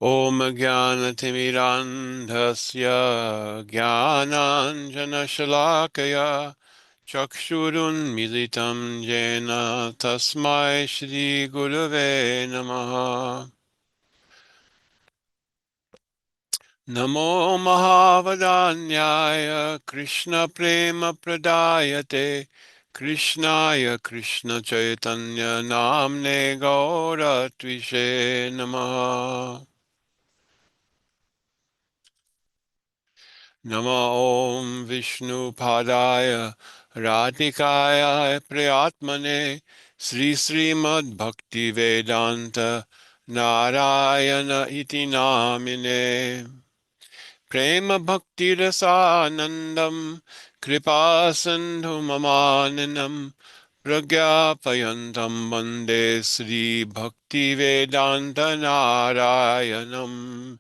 Om Jnanatimirandhasya Jnananjanashalakaya Chakshurunmilitam Jena Tasmai Shri Gurave Namaha. Namo Mahavadanyaya Krishna Prema Pradayate Krishnaya Krishna Chaitanya Namne Gaura Tvishe Namaha. Namo Om Vishnu Padaya Radhikaya Priyatmane Sri Srimad Bhakti Vedanta Narayana Iti Namine Prema Bhakti Rasanandam Kripa Sindhu Mamananam Pragyapayantam Vande Sri Bhakti Vedanta Narayanam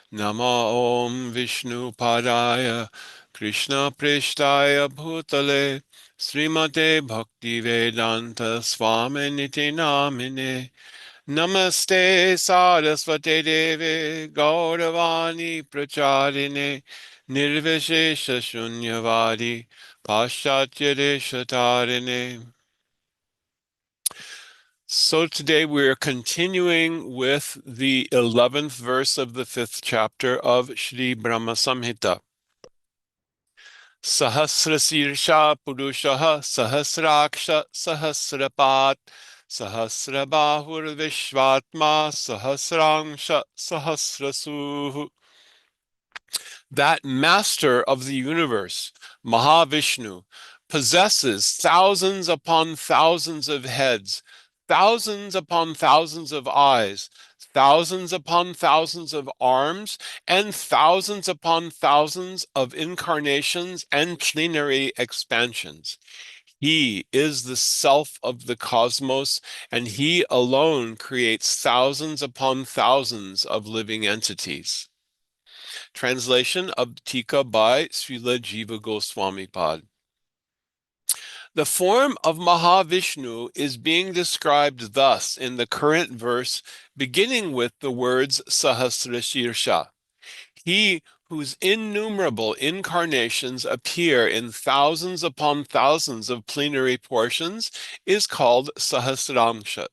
Nama Om Vishnu Padaya Krishna Prishtaya Bhutale Srimate Bhakti Vedanta Swami Niti Namine Namaste Saraswate Deve Gauravani Pracharine Nirvishesha Shunyavadi Paschatya Deshatarine. So today we're continuing with the 11th verse of the 5th chapter of Shri Brahma Samhita. Sahasrasirsha Purushaha Sahasraksha Sahasrapat Sahasrabahur Vishvatma Sahasrangsha Sahasrasuhu. That master of the universe, Mahavishnu, possesses thousands upon thousands of heads, thousands upon thousands of eyes, thousands upon thousands of arms, and thousands upon thousands of incarnations and plenary expansions. He is the self of the cosmos, and he alone creates thousands upon thousands of living entities. Translation of Tika by Srila Jiva Goswami Pad. The form of Mahavishnu is being described thus in the current verse, beginning with the words Sahasrashirsha. He whose innumerable incarnations appear in thousands upon thousands of plenary portions is called Sahasramsha.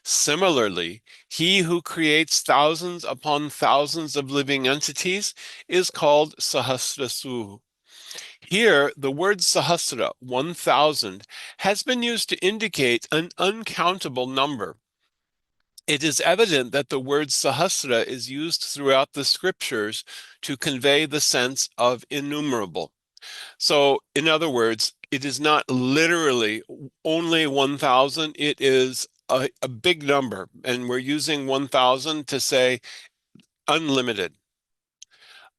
Similarly, he who creates thousands upon thousands of living entities is called Sahasrasu. Here, the word Sahasra, 1,000, has been used to indicate an uncountable number. It is evident that the word Sahasra is used throughout the scriptures to convey the sense of innumerable. So, in other words, it is not literally only 1,000, it is a big number. And we're using 1,000 to say unlimited.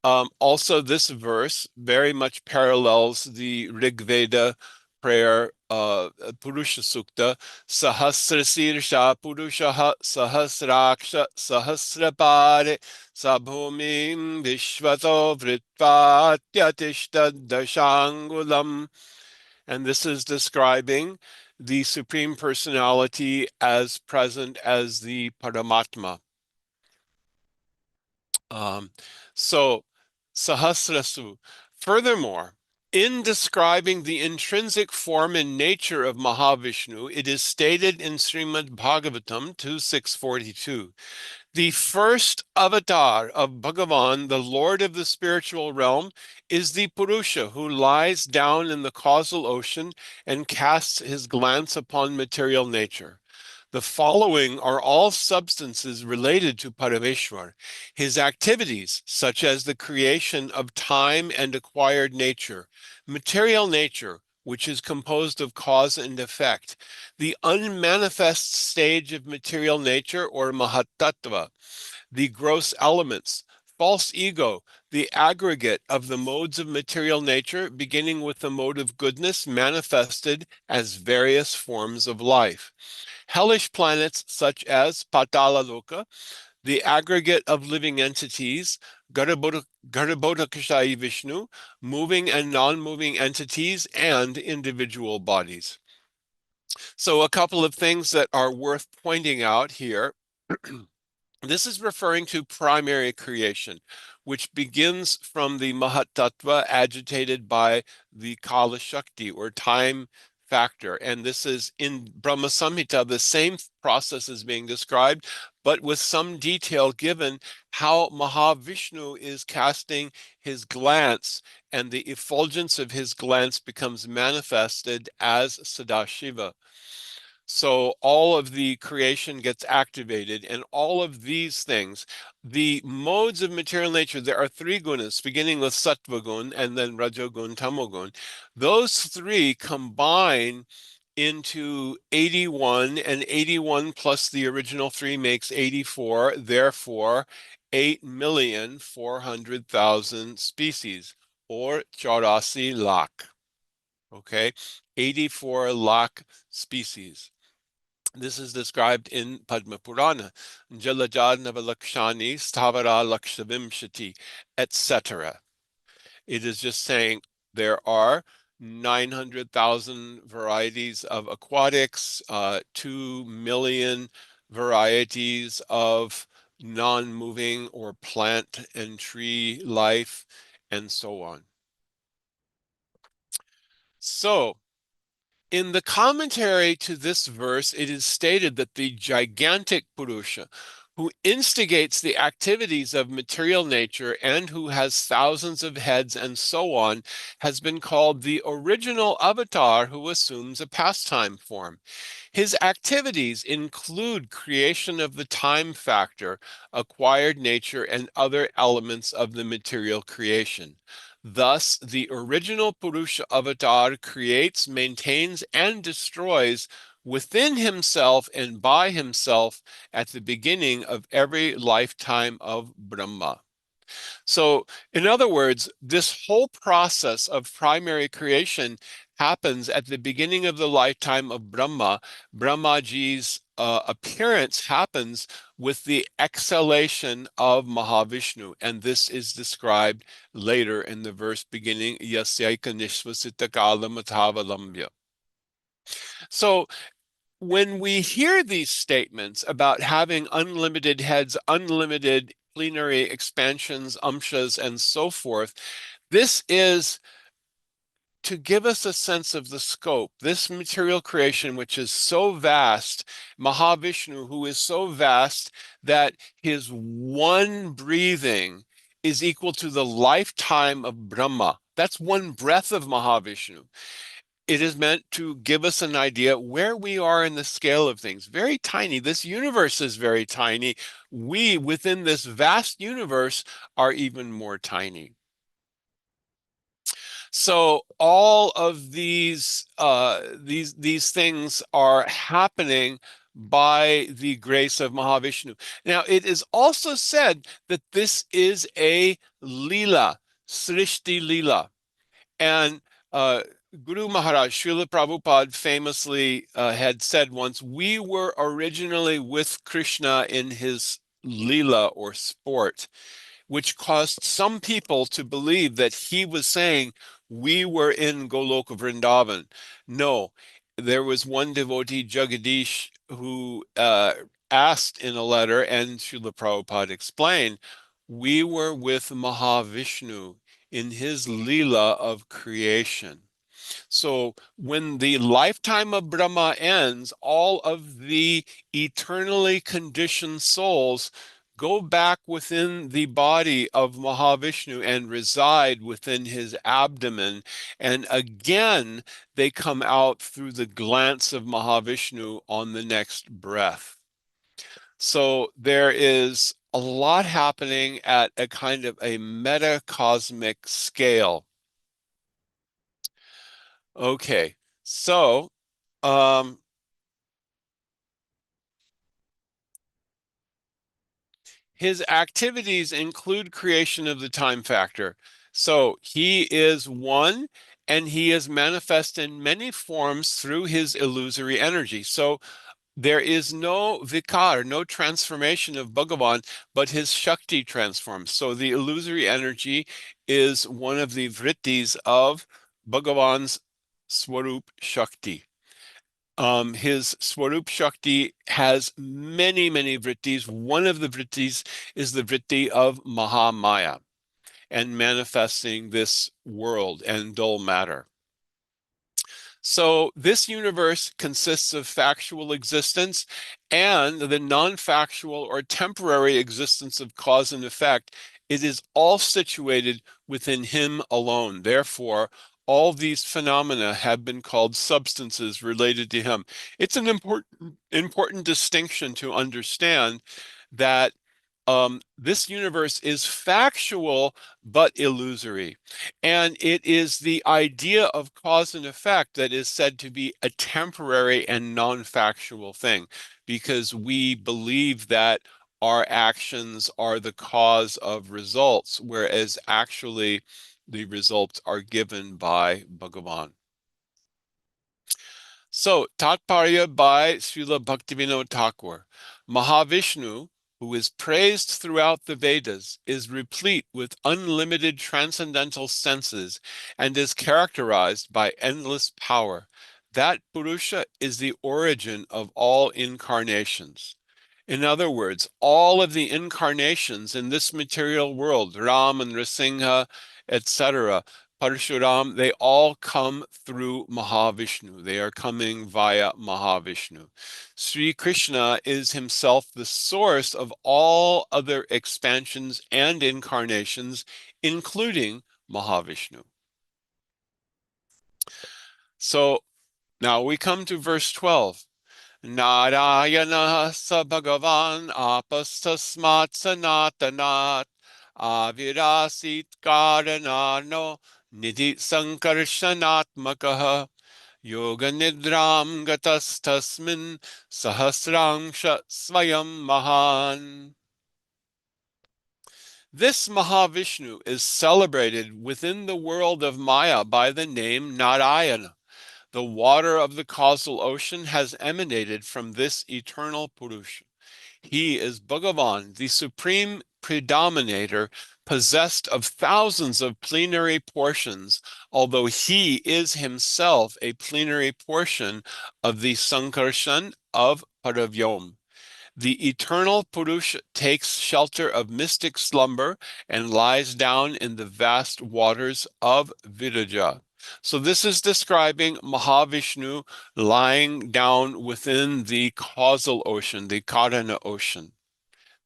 Also, this verse very much parallels the Rig Veda prayer, Purusha Sukta, Sahasrasirsha Purushaha Sahasraksha Sahasrapare Sabhumim Vishvato Vritvatyatishta Dashangulam. And this is describing the Supreme Personality as present as the Paramatma. Um, so, Sahasrasu. Furthermore, in describing the intrinsic form and nature of Mahavishnu, it is stated in Srimad Bhagavatam 2.642. The first avatar of Bhagavan, the Lord of the spiritual realm, is the Purusha who lies down in the causal ocean and casts his glance upon material nature. The following are all substances related to Parameshwar. His activities, such as the creation of time and acquired nature, material nature, which is composed of cause and effect, the unmanifest stage of material nature or Mahatattva, the gross elements, false ego, the aggregate of the modes of material nature, beginning with the mode of goodness manifested as various forms of life. Hellish planets such as Patalaloka, the aggregate of living entities, Garibodakashai Vishnu, moving and non-moving entities, and individual bodies. So a couple of things that are worth pointing out here. This is referring to primary creation, which begins from the Mahatattva agitated by the Kala Shakti or time factor. And this is in Brahma Samhita, the same process is being described, but with some detail given how Mahavishnu is casting his glance, and the effulgence of his glance becomes manifested as Sadashiva. So all of the creation gets activated, and all of these things, the modes of material nature, there are three gunas, beginning with sattva gun and then rajogun, tamogun. Those three combine into 81, and 81 plus the original three makes 84, therefore 8,400,000 species, or 84 lakh. Okay, 84 lakh species. This is described in Padma Purana, Jalajad Navalakshani, Stavara Lakshavimshati, etc. It is just saying there are 900,000 varieties of aquatics, 2 million varieties of non-moving or plant and tree life, and so on. So, in the commentary to this verse, it is stated that the gigantic Purusha, who instigates the activities of material nature and who has thousands of heads and so on, has been called the original avatar who assumes a pastime form. His activities include creation of the time factor, acquired nature, and other elements of the material creation. Thus, the original Purusha avatar creates, maintains, and destroys within himself and by himself at the beginning of every lifetime of Brahma. So, in other words, this whole process of primary creation happens at the beginning of the lifetime of Brahma. Brahmaji's appearance happens with the exhalation of Mahavishnu, and this is described later in the verse beginning, Yasyaika Nishvasita Kala Mathavalambya. So, when we hear these statements about having unlimited heads, unlimited plenary expansions, amshas, and so forth, this is to give us a sense of the scope. This material creation, which is so vast, Mahavishnu, who is so vast that his one breathing is equal to the lifetime of Brahma. That's one breath of Mahavishnu. It is meant to give us an idea where we are in the scale of things. Very tiny. This universe is very tiny. We, within this vast universe, are even more tiny. So all of these things are happening by the grace of Mahavishnu. Now, it is also said that this is a lila, Srishti lila. And Guru Maharaj, Srila Prabhupada famously had said once, we were originally with Krishna in his lila or sport, which caused some people to believe that he was saying we were in Goloka Vrindavan. No, there was one devotee, Jagadish, who asked in a letter, and Srila Prabhupada explained, we were with Mahavishnu in his Leela of creation. So when the lifetime of Brahma ends, all of the eternally conditioned souls go back within the body of Mahavishnu and reside within his abdomen. And again, they come out through the glance of Mahavishnu on the next breath. So there is a lot happening at a kind of a metacosmic scale. Okay, so um, his activities include creation of the time factor. So he is one, and he is manifest in many forms through his illusory energy. So there is no vikar, no transformation of Bhagavan, but his Shakti transforms. So the illusory energy is one of the vrittis of Bhagavan's Swarup Shakti. His Swarup Shakti has many, many vrittis. One of the vrittis is the vritti of Mahamaya and manifesting this world and dull matter. So this universe consists of factual existence and the non-factual or temporary existence of cause and effect. It is all situated within him alone. Therefore, all these phenomena have been called substances related to him. It's an important distinction to understand that this universe is factual but illusory. And it is the idea of cause and effect that is said to be a temporary and non-factual thing, because we believe that our actions are the cause of results, whereas actually the results are given by Bhagavan. So, Tatparya by Srila Bhaktivinoda Thakur. Mahavishnu, who is praised throughout the Vedas, is replete with unlimited transcendental senses and is characterized by endless power. That Purusha is the origin of all incarnations. In other words, all of the incarnations in this material world, Ram and Nrsimha, etc., Parshuram, they all come through Mahavishnu. They are coming via Mahavishnu. Sri Krishna is himself the source of all other expansions and incarnations, including Mahavishnu. So now we come to verse 12. Narayana sa Bhagavan apastasmat sanatanat avirasit karanano nidhi sankarshanatmakaha yoga nidram gatastasmin sahasrangsha swayam mahan. This Mahavishnu is celebrated within the world of Maya by the name Narayana. The water of the causal ocean has emanated from this eternal Purusha. He is Bhagavan, the supreme predominator, possessed of thousands of plenary portions, although he is himself a plenary portion of the Sankarshan of Paravyom. The eternal Purusha takes shelter of mystic slumber and lies down in the vast waters of Viraja. So this is describing Mahavishnu lying down within the causal ocean, the Karana ocean.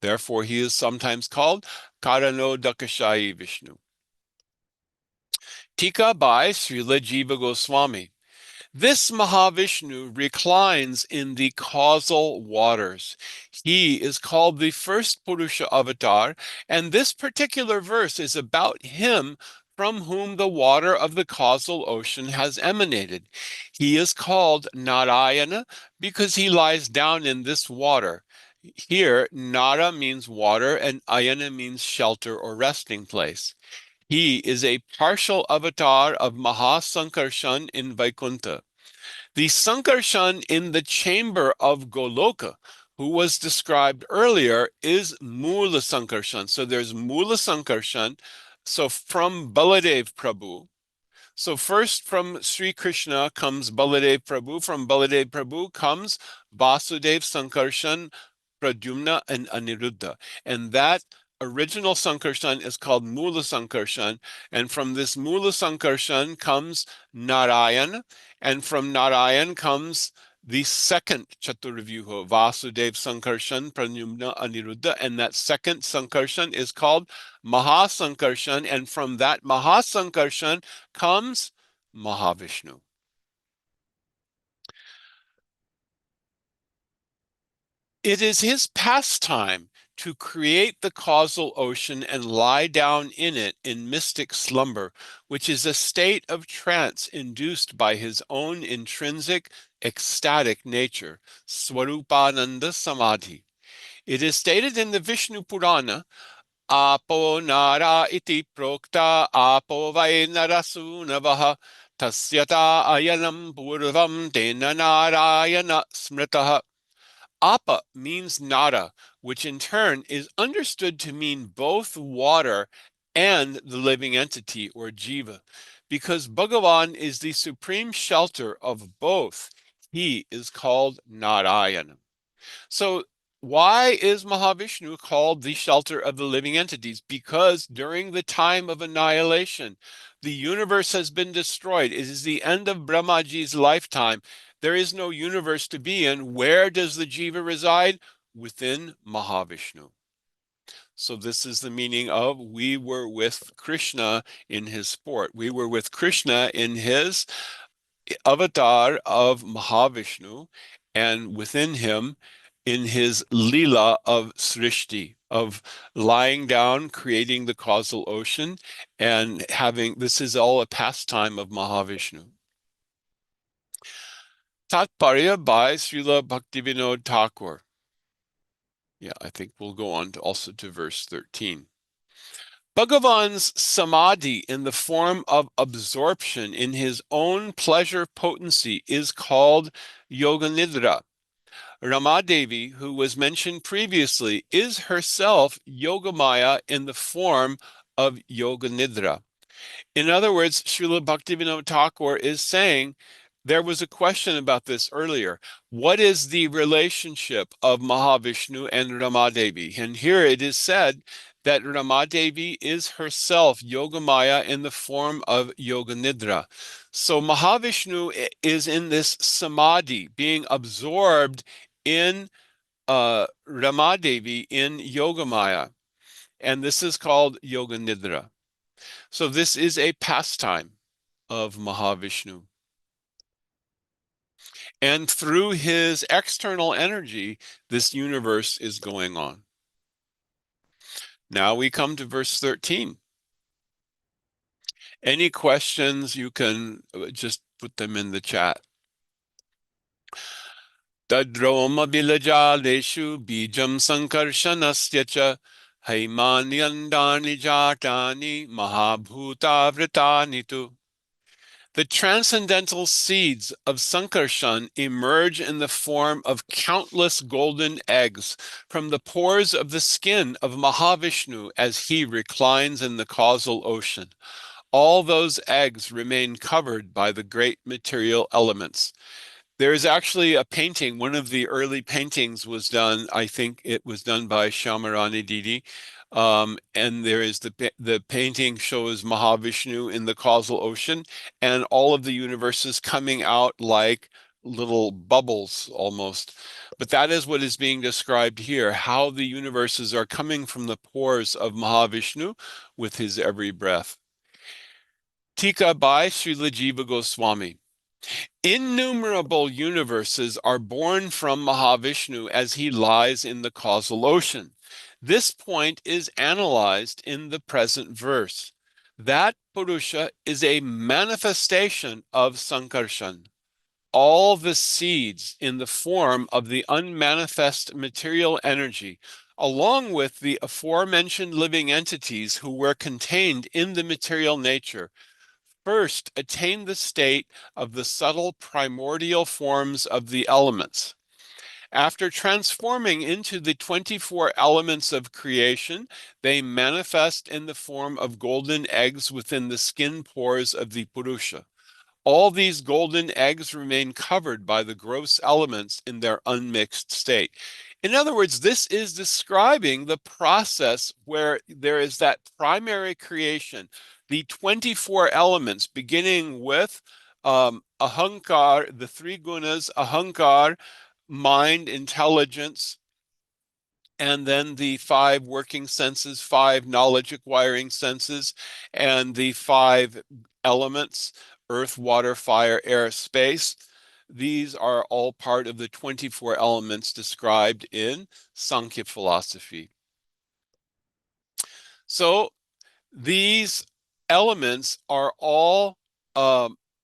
Therefore, he is sometimes called Karanodakashayi Vishnu. Tika by Srila Jiva Goswami. This Mahavishnu reclines in the causal waters. He is called the first Purusha avatar, and this particular verse is about him from whom the water of the causal ocean has emanated. He is called Narayana because he lies down in this water. Here, Nara means water and Ayana means shelter or resting place. He is a partial avatar of Mahasankarshan in Vaikuntha. The Sankarshan in the chamber of Goloka, who was described earlier, is Mula Sankarshan. So there's Mula Sankarshan. So from Baladev Prabhu. So first from Sri Krishna comes Baladev Prabhu. From Baladev Prabhu comes Vasudev Sankarshan, Pradyumna, and Aniruddha. And that original Sankarshan is called Mula Sankarshan. And from this Mula Sankarshan comes Narayan. And from Narayan comes the second Chaturvyuha, Vasudev Sankarshan, Pradyumna, Aniruddha. And that second Sankarshan is called Mahasankarshan. And from that Mahasankarshan comes Mahavishnu. It is his pastime to create the causal ocean and lie down in it in mystic slumber, which is a state of trance induced by his own intrinsic ecstatic nature, Swarupananda Samadhi. It is stated in the Vishnu Purana, Apo Nara iti prokta apo vai narasunavaha tasyata ayanam purvam tena narayana smritaha. Apa means nada, which in turn is understood to mean both water and the living entity or jiva. Because Bhagavan is the supreme shelter of both, he is called Narayan. So why is Mahavishnu called the shelter of the living entities? Because during the time of annihilation, the universe has been destroyed. It is the end of Brahmaji's lifetime. There is no universe to be in. Where does the jiva reside? Within Mahavishnu. So this is the meaning of we were with Krishna in his sport. We were with Krishna in his avatar of Mahavishnu, and within him in his lila of Srishti, of lying down, creating the causal ocean, and having this is all a pastime of Mahavishnu. Tatparya by Srila Bhaktivinoda Thakur. Yeah, I think we'll go on to also to verse 13. Bhagavan's samadhi in the form of absorption in his own pleasure potency is called yoga nidra. Ramadevi, who was mentioned previously, is herself yogamaya in the form of yoga nidra. In other words, Srila Bhaktivinoda Thakur is saying there was a question about this earlier. What is the relationship of Mahavishnu and Ramadevi? And here it is said that Ramadevi is herself Yogamaya in the form of Yoga Nidra. So Mahavishnu is in this samadhi, being absorbed in Ramadevi in Yogamaya. And this is called Yoga Nidra. So this is a pastime of Mahavishnu. And through his external energy, this universe is going on. Now we come to verse 13. Any questions, you can just put them in the chat. Tadroma bilajaleshu bijam sankarshanasya cha haimanyandani jatani mahabhuta vritani tu. The transcendental seeds of Sankarshan emerge in the form of countless golden eggs from the pores of the skin of Mahavishnu as he reclines in the causal ocean. All those eggs remain covered by the great material elements. There is actually a painting. One of the early paintings was done, I think it was done by Shyamarani Didi. And there is the painting shows Mahavishnu in the causal ocean and all of the universes coming out like little bubbles almost. But that is what is being described here, how the universes are coming from the pores of Mahavishnu with his every breath. Tika by Srila Jiva Goswami. Innumerable universes are born from Mahavishnu as he lies in the causal ocean. This point is analyzed in the present verse. That Purusha is a manifestation of Sankarshan. All the seeds in the form of the unmanifest material energy, along with the aforementioned living entities who were contained in the material nature, first attain the state of the subtle primordial forms of the elements. After transforming into the 24 elements of creation, they manifest in the form of golden eggs within the skin pores of the Purusha. All these golden eggs remain covered by the gross elements in their unmixed state. In other words, this is describing the process where there is that primary creation, the 24 elements, beginning with ahankar, the three gunas, ahankar, mind, intelligence, and then the five working senses, five knowledge acquiring senses, and the five elements, earth, water, fire, air, space. These are all part of the 24 elements described in Sankhya philosophy. So these elements are all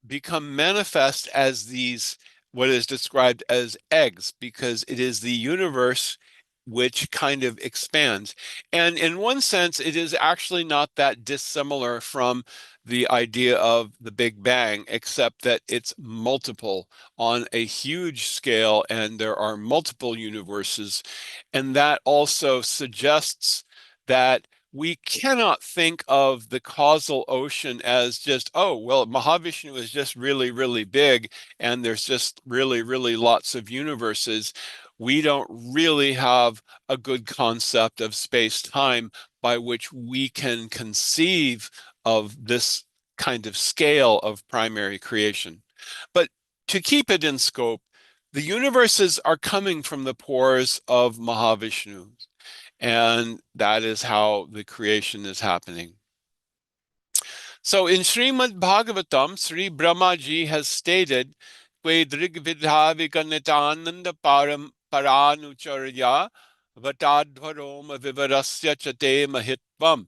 become manifest as these, what is described as eggs, because it is the universe which kind of expands. And in one sense, it is actually not that dissimilar from the idea of the Big Bang, except that it's multiple on a huge scale, and there are multiple universes. And that also suggests that we cannot think of the causal ocean as just, oh, well, Mahavishnu is just really, really big, and there's just really, really lots of universes. We don't really have a good concept of space-time by which we can conceive of this kind of scale of primary creation. But to keep it in scope, the universes are coming from the pores of Mahavishnu. And that is how the creation is happening. So in Srimad Bhagavatam, Sri Brahmaji has stated, Kvedrigvidha vikanitananda param paranucharya vatadvaroma vivarasya chate mahitvam.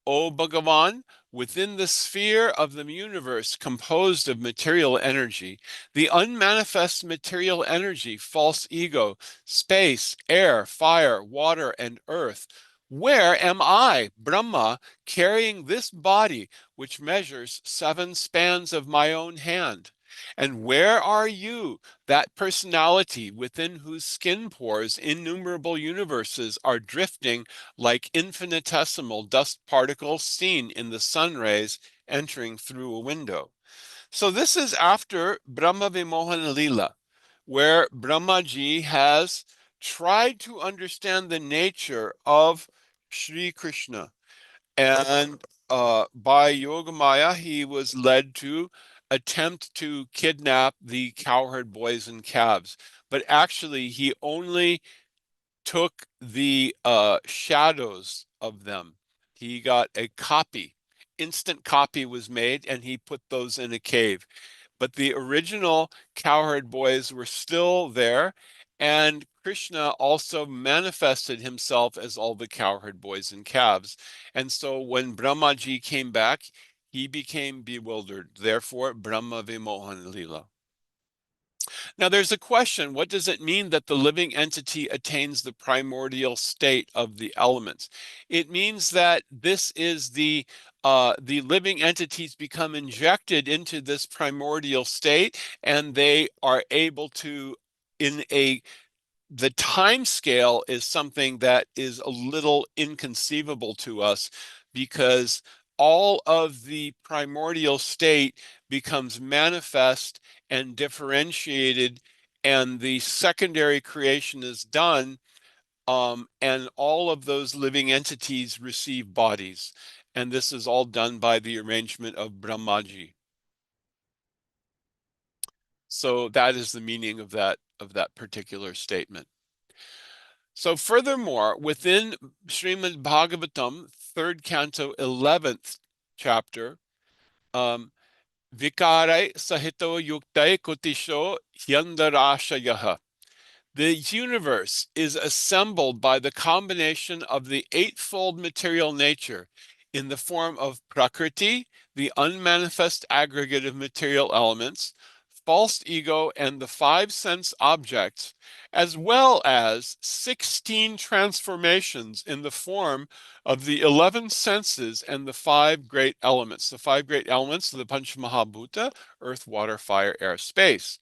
O Bhagavan, within the sphere of the universe composed of material energy, the unmanifest material energy, false ego, space, air, fire, water, and earth, where am I, Brahma, carrying this body which measures 7 spans of my own hand? And where are you, that personality within whose skin pores innumerable universes are drifting like infinitesimal dust particles seen in the sun rays entering through a window? So this is after Brahma Vimohana Lila, where Brahmaji has tried to understand the nature of Sri Krishna. And by Yogamaya, he was led to attempt to kidnap the cowherd boys and calves. But actually, he only took the shadows of them. He got a copy. Instant copy was made, and he put those in a cave. But the original cowherd boys were still there, and Krishna also manifested himself as all the cowherd boys and calves. And so when Brahmaji came back, he became bewildered. Therefore, Brahma Vimohan Lila. Now, there's a question. What does it mean that the living entity attains the primordial state of the elements? It means that this is the living entities become injected into this primordial state, and they are able to, in a the time scale is something that is a little inconceivable to us, because all of the primordial state becomes manifest and differentiated, and the secondary creation is done, and all of those living entities receive bodies. And this is all done by the arrangement of Brahmaji. So that is the meaning of that particular statement. So furthermore, within Srimad Bhagavatam, 3rd canto, 11th chapter, Vikarai Sahito Yuktai Kutisho Hyandarashayaha. The universe is assembled by the combination of the eightfold material nature in the form of Prakriti, the unmanifest aggregate of material elements, false ego, and the 5 sense objects, as well as 16 transformations in the form of the 11 senses and the 5 great elements. The 5 great elements are the Panch Mahabhuta: earth, water, fire, air, space.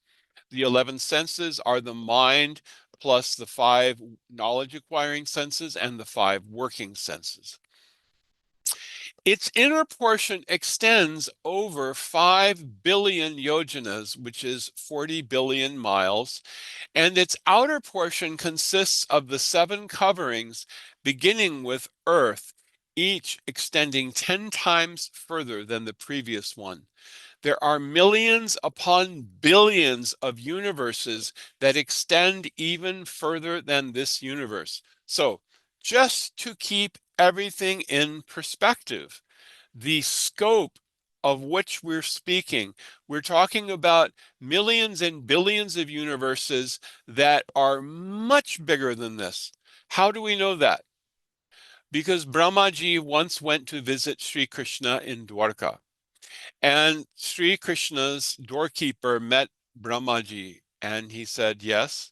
The 11 senses are the mind plus the 5 knowledge acquiring senses and the 5 working senses. Its inner portion extends over 5 billion yojanas, which is 40 billion miles, and its outer portion consists of the 7 coverings, beginning with earth, each extending 10 times further than the previous one. There are millions upon billions of universes that extend even further than this universe. So, just to keep everything in perspective, the scope of which we're speaking, we're talking about millions and billions of universes that are much bigger than this. How do we know that? Because Brahmaji once went to visit Sri Krishna in Dwarka. And Sri Krishna's doorkeeper met Brahmaji, and he said, yes.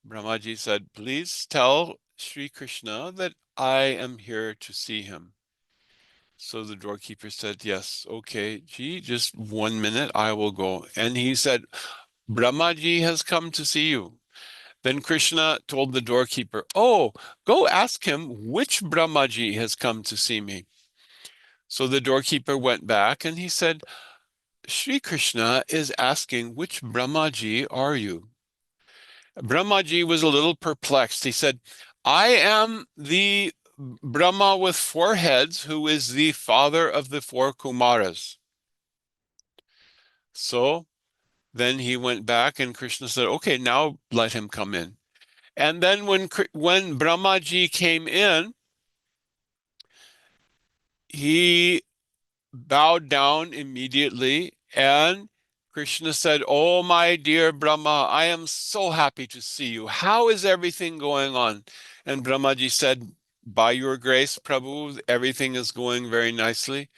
Brahmaji said, please tell Sri Krishna that I am here to see him. So the doorkeeper said, yes, okay, gee, just 1 minute, I will go. And he said, Brahmaji has come to see you. Then Krishna told the doorkeeper, "Oh, go ask him which Brahmaji has come to see me." So the doorkeeper went back and he said, "Sri Krishna is asking, which Brahmaji are you?" Brahmaji was a little perplexed. He said, "I am the Brahma with four heads, who is the father of the four Kumaras." So then he went back and Krishna said, "Okay, now let him come in." And then when Brahmaji came in, he bowed down immediately, and Krishna said, "Oh, my dear Brahma, I am so happy to see you. How is everything going on?" And Brahmaji said, "By your grace, Prabhu, everything is going very nicely.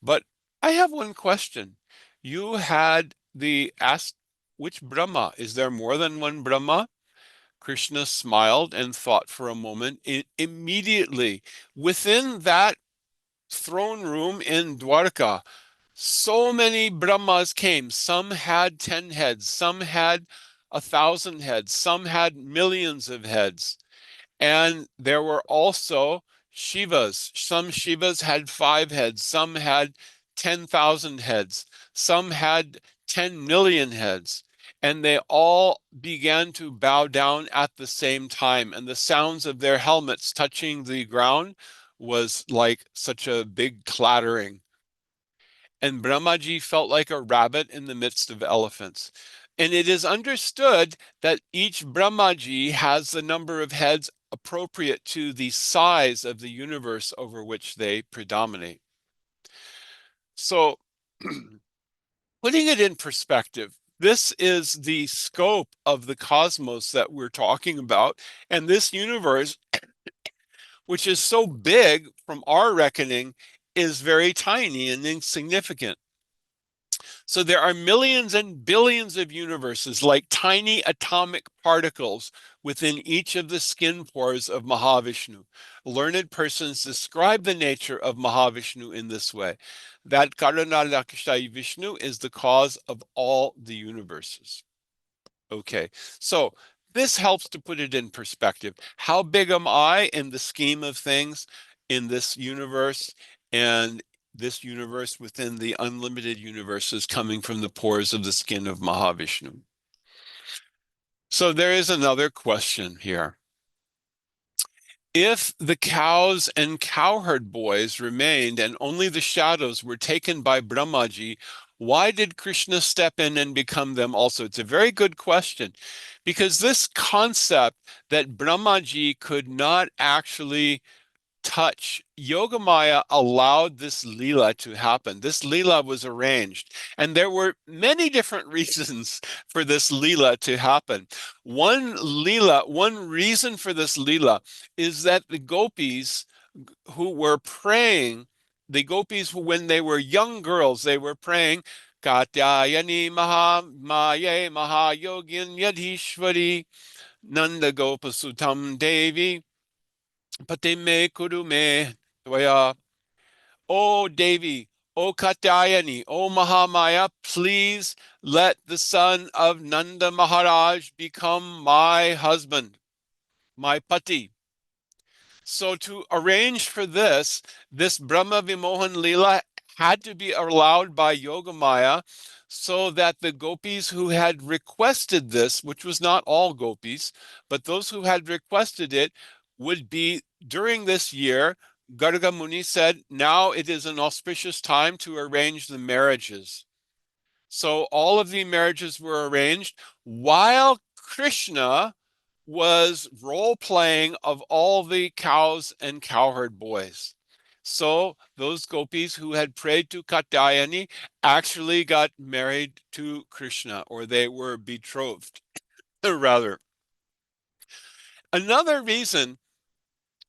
But I have one question. You had the asked, which Brahma? Is there more than one Brahma?" Krishna smiled and thought for a moment. Immediately, within that throne room in Dwarka, so many Brahmas came. Some had 10 heads, some had 1,000 heads, some had millions of heads. And there were also Shivas. Some Shivas had 5 heads, some had 10,000 heads, some had 10 million heads. And they all began to bow down at the same time. And the sounds of their helmets touching the ground was like such a big clattering. And Brahmaji felt like a rabbit in the midst of elephants. And it is understood that each Brahmaji has the number of heads appropriate to the size of the universe over which they predominate. So, putting it in perspective, this is the scope of the cosmos that we're talking about. And this universe, which is so big from our reckoning, is very tiny and insignificant. So there are millions and billions of universes like tiny atomic particles within each of the skin pores of Mahavishnu. Learned persons describe the nature of Mahavishnu in this way, that Karanadakshayi Vishnu is the cause of all the universes. Okay, so this helps to put it in perspective. How big am I in the scheme of things in this universe, and this universe within the unlimited universes coming from the pores of the skin of Mahavishnu? So there is another question here. If the cows and cowherd boys remained and only the shadows were taken by Brahmaji, why did Krishna step in and become them also? It's a very good question, because this concept that Brahmaji could not actually touch, Yogamaya allowed this Leela to happen. This Leela was arranged, and there were many different reasons for this Leela to happen. One reason for this Leela is that the gopis who were praying, the gopis who, when they were young girls, they were praying, Katyayani Maye Mahayogin Yadhishvari Nanda Gopasutam Devi Patime Kurume Tvaya. O Devi, O Katyayani, O Mahamaya, please let the son of Nanda Maharaj become my husband, my pati. So to arrange for this Brahma Vimohan Leela had to be allowed by Yogamaya, so that the gopis who had requested this, which was not all gopis, but those who had requested it, would be during this year. Garga Muni said, now it is an auspicious time to arrange the marriages. So all of the marriages were arranged while Krishna was role playing of all the cows and cowherd boys. So those gopis who had prayed to Katyayani actually got married to Krishna, or they were betrothed, rather. Another reason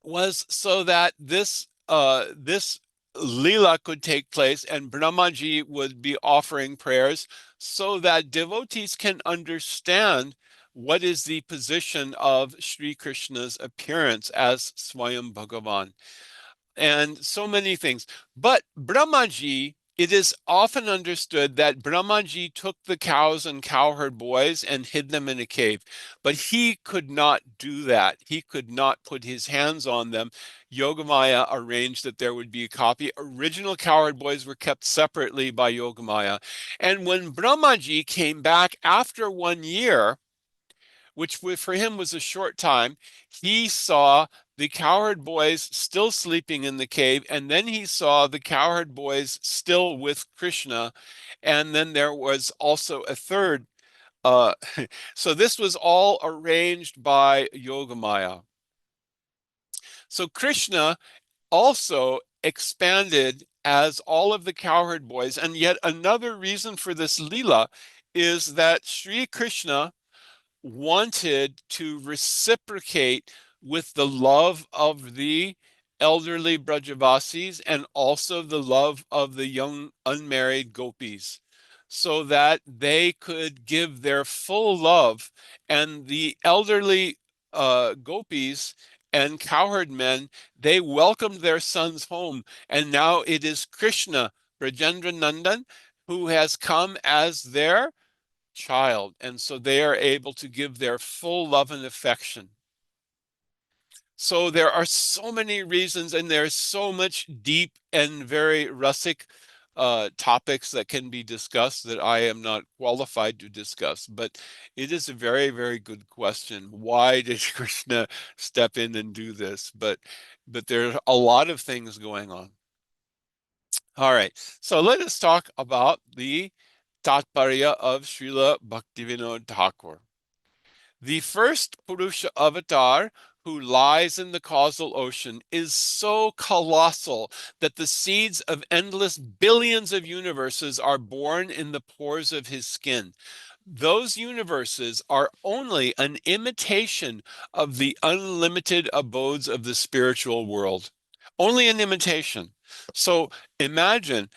was so that this Leela could take place and Brahmaji would be offering prayers, so that devotees can understand what is the position of Sri Krishna's appearance as Swayam Bhagavan, and so many things. But Brahmaji It is often understood that Brahmaji took the cows and cowherd boys and hid them in a cave, but he could not do that. He could not put his hands on them. Yogamaya arranged that there would be a copy. Original cowherd boys were kept separately by Yogamaya. And when Brahmaji came back after 1 year, which for him was a short time, he saw the cowherd boys still sleeping in the cave, and then he saw the cowherd boys still with Krishna, and then there was also a third. Uh, so this was all arranged by Yogamaya. So Krishna also expanded as all of the cowherd boys, and yet another reason for this lila is that Sri Krishna wanted to reciprocate with the love of the elderly Brajavasis and also the love of the young unmarried gopis, so that they could give their full love. And the elderly gopis and cowherd men, they welcomed their sons home. And now it is Krishna, Brajendra Nandan, who has come as their child. And so they are able to give their full love and affection. So there are so many reasons, and there's so much deep and very rustic topics that can be discussed that I am not qualified to discuss. But it is a very, very good question. Why did Krishna step in and do this? But there are a lot of things going on. All right, so let us talk about the Tatparya of Srila Bhaktivinoda Thakur. The first Purusha avatar who lies in the causal ocean is so colossal that the seeds of endless billions of universes are born in the pores of his skin. Those universes are only an imitation of the unlimited abodes of the spiritual world. Only an imitation. So imagine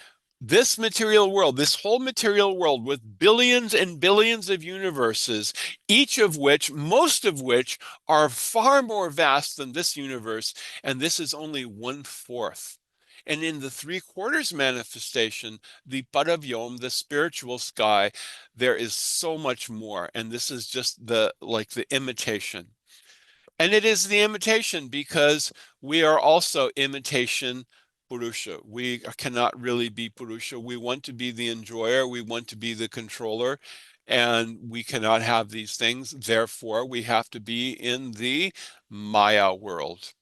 this material world, this whole material world with billions and billions of universes, each of which, most of which, are far more vast than this universe, and this is only 1/4. And in the 3/4 manifestation, the Paravyom, the spiritual sky, there is so much more. And this is just the imitation. And it is the imitation because we are also imitation Purusha. We cannot really be Purusha. We want to be the enjoyer. We want to be the controller. And we cannot have these things. Therefore, we have to be in the Maya world.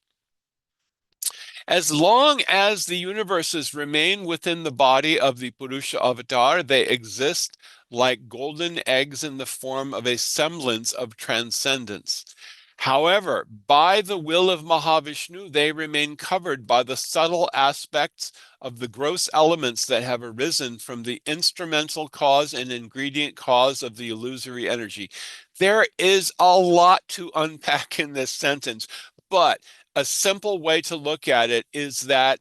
As long as the universes remain within the body of the Purusha avatar, they exist like golden eggs in the form of a semblance of transcendence. However, by the will of Mahavishnu, they remain covered by the subtle aspects of the gross elements that have arisen from the instrumental cause and ingredient cause of the illusory energy. There is a lot to unpack in this sentence, but a simple way to look at it is that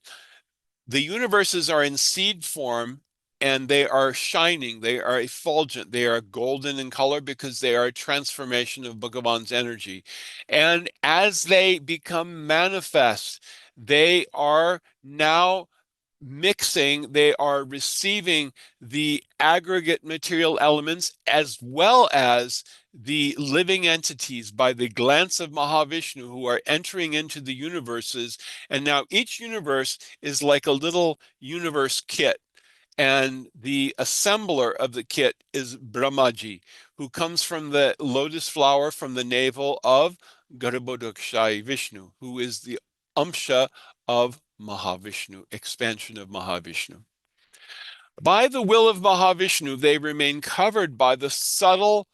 the universes are in seed form and they are shining, they are effulgent, they are golden in color because they are a transformation of Bhagavan's energy. And as they become manifest, they are now mixing, they are receiving the aggregate material elements as well as the living entities by the glance of Mahavishnu who are entering into the universes. And now each universe is like a little universe kit. And the assembler of the kit is Brahmaji, who comes from the lotus flower from the navel of Garbhodakshai Vishnu, who is the Amsha of Mahavishnu, expansion of Mahavishnu. By the will of Mahavishnu, they remain covered by the subtle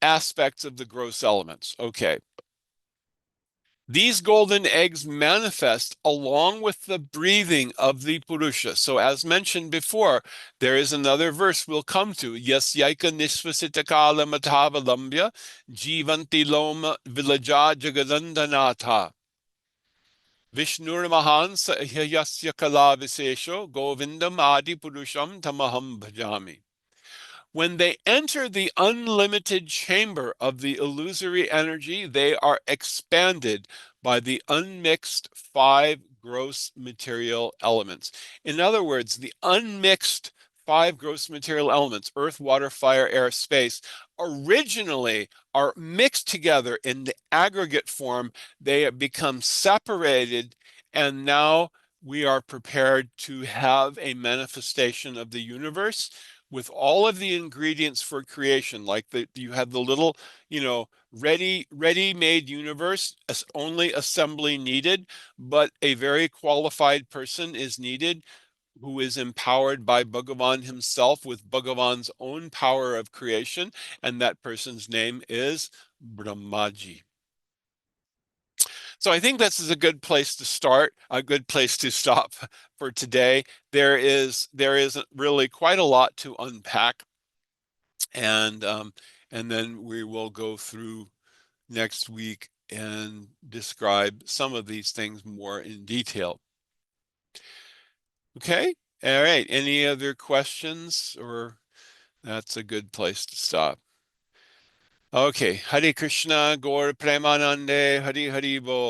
aspects of the gross elements. Okay. These golden eggs manifest along with the breathing of the Purusha. So as mentioned before, there is another verse we'll come to. Yasyaika nisvasitakala matavalambya jivanti loma vilaja jagadandanatha. Vishnuramahan yasya kala visesho govindam adi purusham tamaham bhajami. When they enter the unlimited chamber of the illusory energy, they are expanded by the unmixed 5 gross material elements. In other words, the unmixed 5 gross material elements, earth, water, fire, air, space, originally are mixed together in the aggregate form. They have become separated, and now we are prepared to have a manifestation of the universe with all of the ingredients for creation. Like you have the little, ready-made universe, as only assembly needed, but a very qualified person is needed who is empowered by Bhagavan himself with Bhagavan's own power of creation, and that person's name is Brahmaji. So I think this is a good place to start, a good place to stop for today. There is really quite a lot to unpack, and then we will go through next week and describe some of these things more in detail. Okay, all right. Any other questions, or that's a good place to stop? Okay, Hare Krishna, Gaur Premanande, Hari Hari Bol.